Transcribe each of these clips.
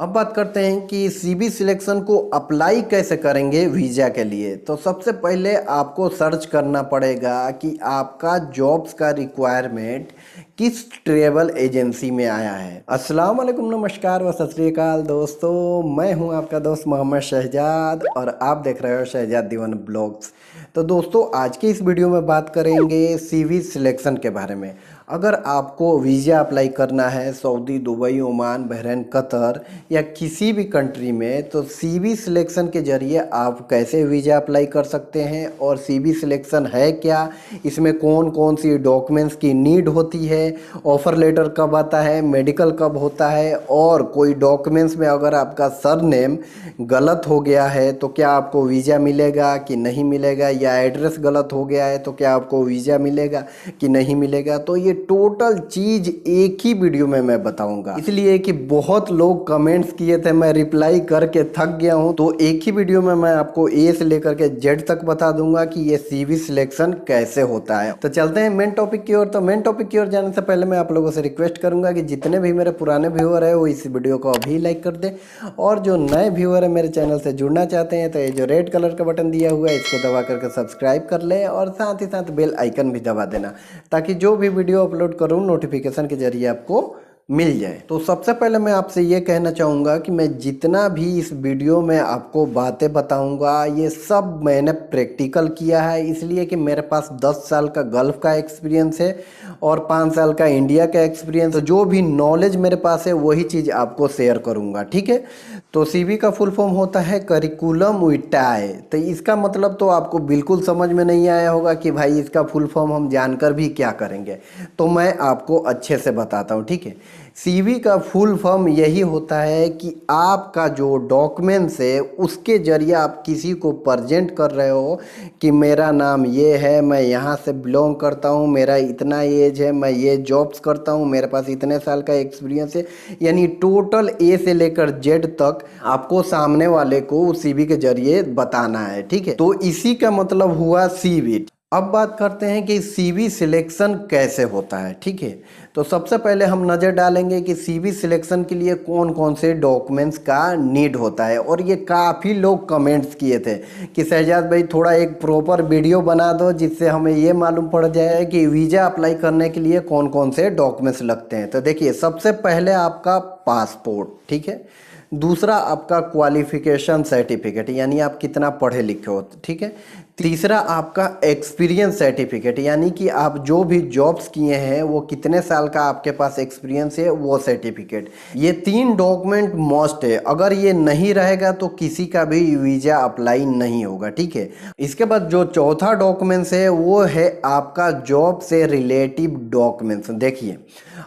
अब बात करते हैं कि सीवी सिलेक्शन को अप्लाई कैसे करेंगे वीज़ा के लिए। तो सबसे पहले आपको सर्च करना पड़ेगा कि आपका जॉब्स का रिक्वायरमेंट किस ट्रैवल एजेंसी में आया है। अस्सलाम वालेकुम, नमस्कार व सत श्री अकाल दोस्तों, मैं हूं आपका दोस्त मोहम्मद शहजाद और आप देख रहे हो शहजाद दीवान ब्लॉग्स। तो दोस्तों, आज की इस वीडियो में बात करेंगे सीवी सिलेक्शन के बारे में। अगर आपको वीज़ा अप्लाई करना है Saudi, Dubai, Oman, Bahrain, Qatar या किसी भी कंट्री में, तो सीवी सिलेक्शन के ज़रिए आप कैसे वीज़ा अप्लाई कर सकते हैं और सीवी सिलेक्शन है क्या, इसमें कौन कौन सी डॉक्यूमेंट्स की नीड होती है, ऑफ़र लेटर कब आता है, मेडिकल कब होता है, और कोई डॉक्यूमेंट्स में अगर आपका सरनेम गलत हो गया है तो क्या आपको वीज़ा मिलेगा कि नहीं मिलेगा, या एड्रेस गलत हो गया है तो क्या आपको वीज़ा मिलेगा कि नहीं मिलेगा। तो ये टोटल चीज़ एक ही वीडियो में मैं बताऊंगा, इसलिए कि बहुत लोग कमेंट्स किए थे, मैं रिप्लाई करके थक गया हूं। तो एक ही वीडियो में मैं आपको ए से लेकर के जेड तक बता दूंगा कि ये सीवी सिलेक्शन कैसे होता है। तो चलते हैं मेन टॉपिक की ओर। तो मेन टॉपिक की ओर जाने से पहले मैं आप लोगों से रिक्वेस्ट करूंगा कि जितने भी मेरे पुराने व्यूअर है वो इस वीडियो को अभी लाइक कर दे, और जो नए व्यूअर है मेरे चैनल से जुड़ना चाहते हैं तो ये जो रेड कलर का बटन दिया हुआ है इसको दबा करके सब्सक्राइब कर ले, और साथ ही साथ बेल आइकन भी दबा देना ताकि जो भी वीडियो अपलोड करूँ नोटिफिकेशन के जरिए आपको मिल जाए। तो सबसे पहले मैं आपसे ये कहना चाहूँगा कि मैं जितना भी इस वीडियो में आपको बातें बताऊँगा ये सब मैंने प्रैक्टिकल किया है, इसलिए कि मेरे पास 10 साल का गल्फ़ का एक्सपीरियंस है और 5 साल का इंडिया का एक्सपीरियंस। जो भी नॉलेज मेरे पास है वही चीज़ आपको शेयर करूँगा, ठीक है। तो सीवी का फुल फॉर्म होता है करिकुलम विटाए। तो इसका मतलब तो आपको बिल्कुल समझ में नहीं आया होगा कि भाई इसका फुल फॉर्म हम जानकर भी क्या करेंगे, तो मैं आपको अच्छे से बताता हूँ, ठीक है। सीवी का फुल फॉर्म यही होता है कि आपका जो डॉक्यूमेंट्स है उसके जरिए आप किसी को प्रेजेंट कर रहे हो कि मेरा नाम ये है, मैं यहाँ से बिलोंग करता हूँ, मेरा इतना एज है, मैं ये जॉब्स करता हूँ, मेरे पास इतने साल का एक्सपीरियंस है, यानी टोटल ए से लेकर जेड तक आपको सामने वाले को सीवी के जरिए बताना है, ठीक है। तो इसी का मतलब हुआ सीवी। अब बात करते हैं कि सीवी सिलेक्शन कैसे होता है, ठीक है। तो सबसे पहले हम नज़र डालेंगे कि सीवी सिलेक्शन के लिए कौन कौन से डॉक्यूमेंट्स का नीड होता है। और ये काफ़ी लोग कमेंट्स किए थे कि शहजाद भाई थोड़ा एक प्रॉपर वीडियो बना दो जिससे हमें ये मालूम पड़ जाए कि वीज़ा अप्लाई करने के लिए कौन कौन से डॉक्यूमेंट्स लगते हैं। तो देखिए, सबसे पहले आपका पासपोर्ट, ठीक है। दूसरा आपका क्वालिफिकेशन सर्टिफिकेट, यानी आप कितना पढ़े लिखे हो, ठीक है। तीसरा आपका एक्सपीरियंस सर्टिफिकेट, यानी कि आप जो भी जॉब्स किए हैं वो कितने साल का आपके पास एक्सपीरियंस है वो सर्टिफिकेट। ये 3 डॉक्यूमेंट मस्ट है, अगर ये नहीं रहेगा तो किसी का भी वीज़ा अप्लाई नहीं होगा, ठीक है। इसके बाद जो चौथा डॉक्यूमेंट्स है वो है आपका जॉब से रिलेटिव डॉक्यूमेंट्स। देखिए,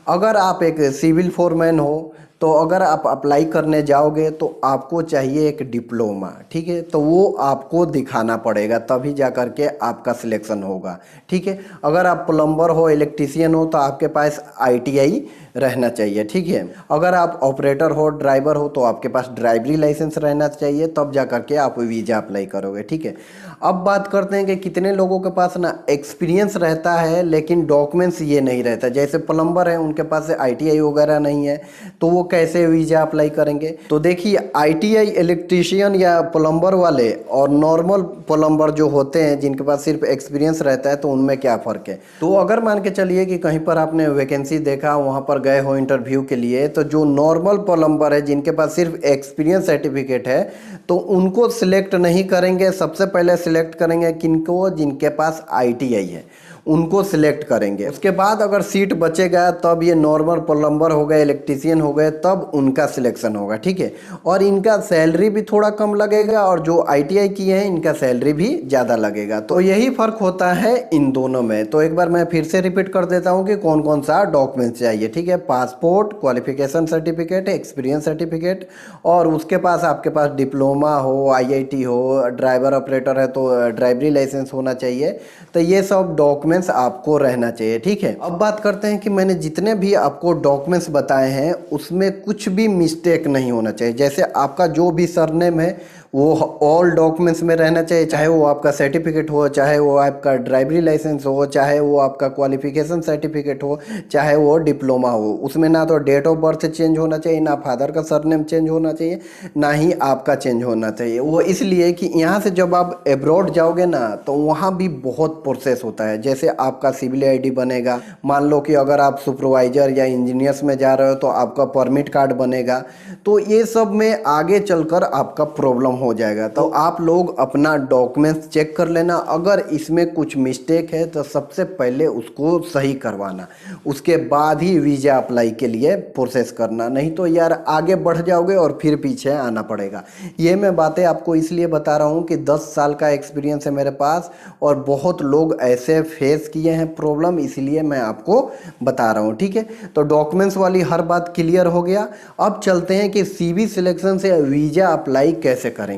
अगर आप एक सिविल फोरमैन हो तो अगर आप अप्लाई करने जाओगे तो आपको चाहिए एक डिप्लोमा, ठीक है। तो वो आपको दिखाना पड़ेगा, तभी जा कर के आपका सिलेक्शन होगा, ठीक है। अगर आप प्लम्बर हो, इलेक्ट्रीशियन हो, तो आपके पास आईटीआई रहना चाहिए, ठीक है। अगर आप ऑपरेटर हो, ड्राइवर हो, तो आपके पास ड्राइवरी लाइसेंस रहना चाहिए, तब जा कर के आप वीज़ा अप्लाई करोगे, ठीक है। अब बात करते हैं कि कितने लोगों के पास ना एक्सपीरियंस रहता है लेकिन डॉक्यूमेंट्स ये नहीं रहता। जैसे प्लम्बर है, उनके पास आईटीआई वगैरह नहीं है, तो वो कैसे वीज़ा अप्लाई करेंगे। तो देखिए, आईटीआई इलेक्ट्रीशियन या प्लम्बर वाले और नॉर्मल प्लम्बर जो होते हैं जिनके पास सिर्फ एक्सपीरियंस रहता है, तो उनमें क्या फ़र्क है। तो अगर मान के चलिए कि कहीं पर आपने वैकेंसी देखा, वहाँ पर गए हो इंटरव्यू के लिए, तो जो नॉर्मल प्लम्बर है जिनके पास सिर्फ एक्सपीरियंस सर्टिफिकेट है तो उनको सिलेक्ट नहीं करेंगे। सबसे पहले सिलेक्ट करेंगे किनको, जिनके पास आईटीआई है, उनको सिलेक्ट करेंगे। उसके बाद अगर सीट बचेगा तब ये नॉर्मल प्लम्बर हो गए, इलेक्ट्रीशियन हो गए, तब उनका सिलेक्शन होगा, ठीक है। और इनका सैलरी भी थोड़ा कम लगेगा, और जो आईटीआई किए हैं इनका सैलरी भी ज़्यादा लगेगा। तो यही फ़र्क होता है इन दोनों में। तो एक बार मैं फिर से रिपीट कर देता हूँ कि कौन कौन सा डॉक्यूमेंट्स चाहिए, ठीक है। Passport, qualification certificate, experience certificate, और उसके पास आपके पास डिप्लोमा हो, आईआईटी हो, ड्राइवर ऑपरेटर है तो ड्राइवरी लाइसेंस होना चाहिए। तो ये सब डॉक्यूमेंट्स आपको रहना चाहिए, ठीक है। अब बात करते हैं कि मैंने जितने भी आपको डॉक्यूमेंट्स बताए हैं उसमें कुछ भी मिस्टेक नहीं होना चाहिए। जैसे आपका जो भी सरनेम है वो ऑल डॉक्यूमेंट्स में रहना चाहिए, चाहे वो आपका सर्टिफिकेट हो, चाहे वो आपका ड्राइवरी लाइसेंस हो, चाहे वो आपका क्वालिफिकेशन सर्टिफिकेट हो, चाहे वो डिप्लोमा हो। उसमें ना तो डेट ऑफ बर्थ चेंज होना चाहिए, ना फादर का सरनेम चेंज होना चाहिए, ना ही आपका चेंज होना चाहिए। वो इसलिए कि यहाँ से जब आप एब्रॉड जाओगे ना तो वहाँ भी बहुत प्रोसेस होता है। जैसे आपका सिविल आईडी बनेगा, मान लो कि अगर आप सुपरवाइजर या इंजीनियर्स में जा रहे हो तो आपका परमिट कार्ड बनेगा। तो ये सब में आगे चलकर आपका प्रॉब्लम हो जाएगा। तो आप लोग अपना डॉक्यूमेंट्स चेक कर लेना, अगर इसमें कुछ मिस्टेक है तो सबसे पहले उसको सही करवाना, उसके बाद ही वीज़ा अप्लाई के लिए प्रोसेस करना। नहीं तो यार आगे बढ़ जाओगे और फिर पीछे आना पड़ेगा। ये मैं बातें आपको इसलिए बता रहा हूँ कि 10 साल का एक्सपीरियंस है मेरे पास और बहुत लोग ऐसे फेस किए हैं प्रॉब्लम, इसलिए मैं आपको बता रहा हूँ। ठीक है, तो डॉक्यूमेंट्स वाली हर बात क्लियर हो गया। अब चलते हैं कि सीवी सिलेक्शन से वीज़ा अप्लाई कैसे करेंगे।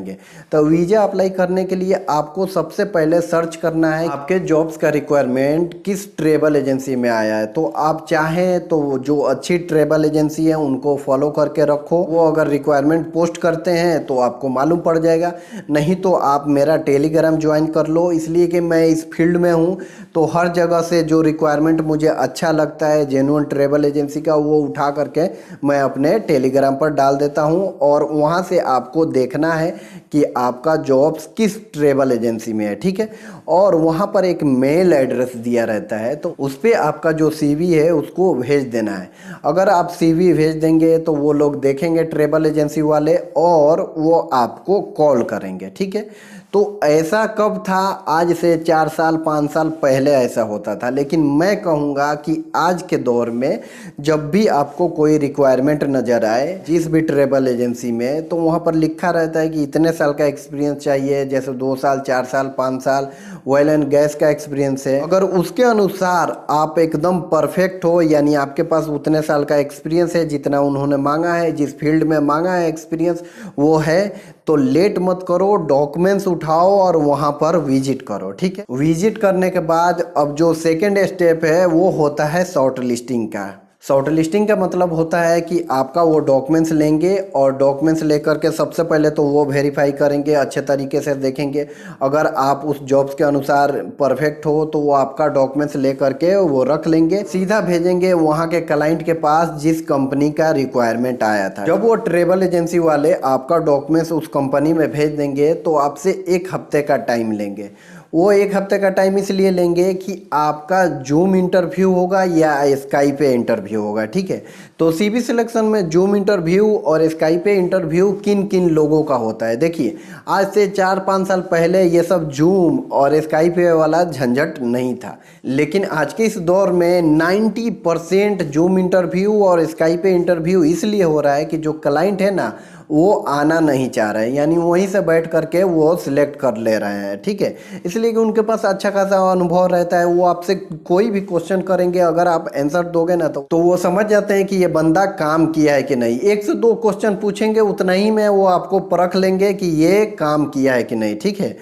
तो वीज़ा अप्लाई करने के लिए आपको सबसे पहले सर्च करना है आपके जॉब्स का रिक्वायरमेंट किस ट्रैवल एजेंसी में आया है। तो आप चाहें तो जो अच्छी ट्रैवल एजेंसी है उनको फॉलो करके रखो, वो अगर रिक्वायरमेंट पोस्ट करते हैं तो आपको मालूम पड़ जाएगा। नहीं तो आप मेरा टेलीग्राम ज्वाइन कर लो, इसलिए कि मैं इस फील्ड में हूँ तो हर जगह से जो रिक्वायरमेंट मुझे अच्छा लगता है जेन्युइन ट्रैवल एजेंसी का, वो उठा करके मैं अपने टेलीग्राम पर डाल देता हूँ। और वहाँ से आपको देखना है कि आपका जॉब्स किस ट्रैवल एजेंसी में है। ठीक है, और वहाँ पर एक मेल एड्रेस दिया रहता है, तो उस पर आपका जो सीवी है उसको भेज देना है। अगर आप सीवी भेज देंगे तो वो लोग देखेंगे ट्रैवल एजेंसी वाले और वो आपको कॉल करेंगे। ठीक है, तो ऐसा कब था? आज से 4 साल 5 साल पहले ऐसा होता था, लेकिन मैं कहूँगा कि आज के दौर में जब भी आपको कोई रिक्वायरमेंट नज़र आए जिस भी ट्रैवल एजेंसी में, तो वहाँ पर लिखा रहता है कि इतने साल का एक्सपीरियंस चाहिए, जैसे 2 साल 4 साल 5 साल ऑयल एंड गैस का एक्सपीरियंस है। अगर उसके अनुसार आप एकदम परफेक्ट हो, यानी आपके पास उतने साल का एक्सपीरियंस है जितना उन्होंने मांगा है, जिस फील्ड में मांगा है एक्सपीरियंस वो है, तो लेट मत करो, डॉक्यूमेंट्स उठाओ और वहाँ पर विजिट करो। ठीक है, विजिट करने के बाद अब जो सेकेंड स्टेप है वो होता है शॉर्ट लिस्टिंग का। शॉर्ट लिस्टिंग का मतलब होता है कि आपका वो डॉक्यूमेंट्स लेंगे और डॉक्यूमेंट्स लेकर के सबसे पहले तो वो वेरीफाई करेंगे, अच्छे तरीके से देखेंगे। अगर आप उस जॉब्स के अनुसार परफेक्ट हो तो वो आपका डॉक्यूमेंट्स ले करके वो रख लेंगे, सीधा भेजेंगे वहाँ के क्लाइंट के पास जिस कंपनी का रिक्वायरमेंट आया था। जब वो ट्रैवल एजेंसी वाले आपका डॉक्यूमेंट्स उस कंपनी में भेज देंगे तो आपसे 1 हफ्ते का टाइम लेंगे। वो 1 हफ्ते का टाइम इसलिए लेंगे कि आपका जूम इंटरव्यू होगा या स्काइप पे इंटरव्यू होगा। ठीक है, तो सीवी सिलेक्शन में जूम इंटरव्यू और स्काइप पे इंटरव्यू किन किन लोगों का होता है? देखिए, आज से 4-5 साल पहले ये सब जूम और स्काइप पे वाला झंझट नहीं था, लेकिन आज के इस दौर में 90% जूम इंटरव्यू और स्काइप पे इंटरव्यू इसलिए हो रहा है कि जो क्लाइंट है ना वो आना नहीं चाह रहे हैं, यानी वहीं से बैठ करके वो सिलेक्ट कर ले रहे हैं। ठीक है, इसलिए कि उनके पास अच्छा खासा अनुभव रहता है। वो आपसे कोई भी क्वेश्चन करेंगे, अगर आप आंसर दोगे ना तो वो समझ जाते हैं कि ये बंदा काम किया है कि नहीं। 1 से 2 क्वेश्चन पूछेंगे, उतना ही में वो आपको परख लेंगे कि ये काम किया है कि नहीं। ठीक है,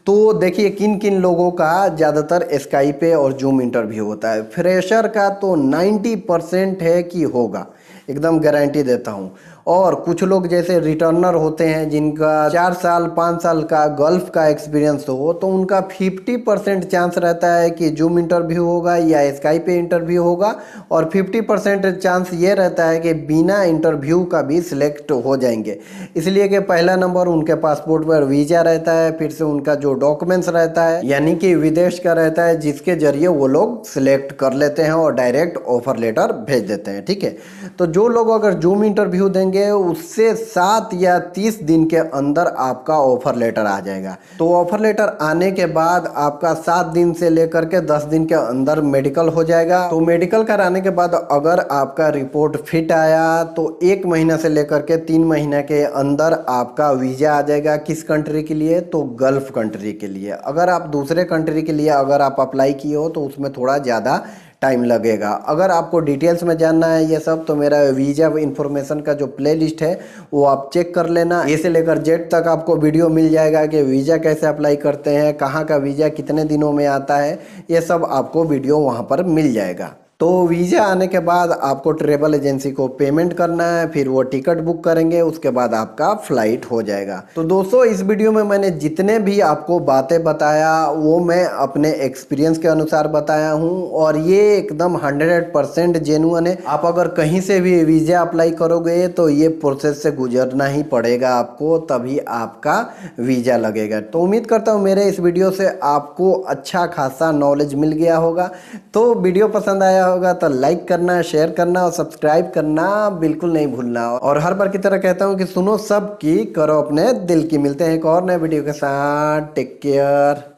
तो देखिए किन किन लोगों का ज़्यादातर स्काइप पे और जूम इंटरव्यू होता है। फ्रेशर का तो 90% है कि होगा, एकदम गारंटी देता हूँ। और कुछ लोग जैसे रिटर्नर होते हैं जिनका 4 साल 5 साल का गल्फ का एक्सपीरियंस हो, तो उनका 50% चांस रहता है कि जूम इंटरव्यू होगा या स्काइप पे इंटरव्यू होगा, और 50% चांस ये रहता है कि बिना इंटरव्यू का भी सिलेक्ट हो जाएंगे। इसलिए कि पहला नंबर उनके पासपोर्ट पर वीज़ा रहता है, फिर से उनका जो डॉक्यूमेंट्स रहता है यानी कि विदेश का रहता है, जिसके जरिए वो लोग सिलेक्ट कर लेते हैं और डायरेक्ट ऑफर लेटर भेज देते हैं। ठीक है, तो जो लोग अगर जूम इंटरव्यू देंगे उससे 7 या 30 दिन के अंदर आपका ऑफर लेटर आ जाएगा। तो ऑफर लेटर आने के बाद आपका 7 दिन से लेकर के 10 दिन के अंदर मेडिकल हो जाएगा। तो मेडिकल कराने के बाद अगर आपका रिपोर्ट फिट आया तो 1 महीना से लेकर के 3 महीने के अंदर आपका वीज़ा आ जाएगा। किस कंट्री के लिए? तो गल्फ कंट्री के लिए। अगर आप दूसरे कंट्री के लिए अगर आप अप्लाई किए हो तो उसमें थोड़ा ज़्यादा टाइम लगेगा। अगर आपको डिटेल्स में जानना है ये सब तो मेरा वीज़ा इन्फॉर्मेशन का जो प्लेलिस्ट है वो आप चेक कर लेना। ए से लेकर जेड तक आपको वीडियो मिल जाएगा कि वीज़ा कैसे अप्लाई करते हैं, कहाँ का वीज़ा कितने दिनों में आता है, ये सब आपको वीडियो वहाँ पर मिल जाएगा। तो वीज़ा आने के बाद आपको ट्रेवल एजेंसी को पेमेंट करना है, फिर वो टिकट बुक करेंगे, उसके बाद आपका फ्लाइट हो जाएगा। तो दोस्तों इस वीडियो में मैंने जितने भी आपको बातें बताया वो मैं अपने एक्सपीरियंस के अनुसार बताया हूँ और ये एकदम 100% जेन्युइन है। आप अगर कहीं से भी वीज़ा अप्लाई करोगे तो ये प्रोसेस से गुजरना ही पड़ेगा आपको, तभी आपका वीज़ा लगेगा। तो उम्मीद करता हूँ मेरे इस वीडियो से आपको अच्छा खासा नॉलेज मिल गया होगा। तो वीडियो पसंद आया होगा तो लाइक करना, शेयर करना और सब्सक्राइब करना बिल्कुल नहीं भूलना। और हर बार की तरह कहता हूँ कि सुनो सबकी, करो अपने दिल की। मिलते हैं एक और नए वीडियो के साथ। Take care.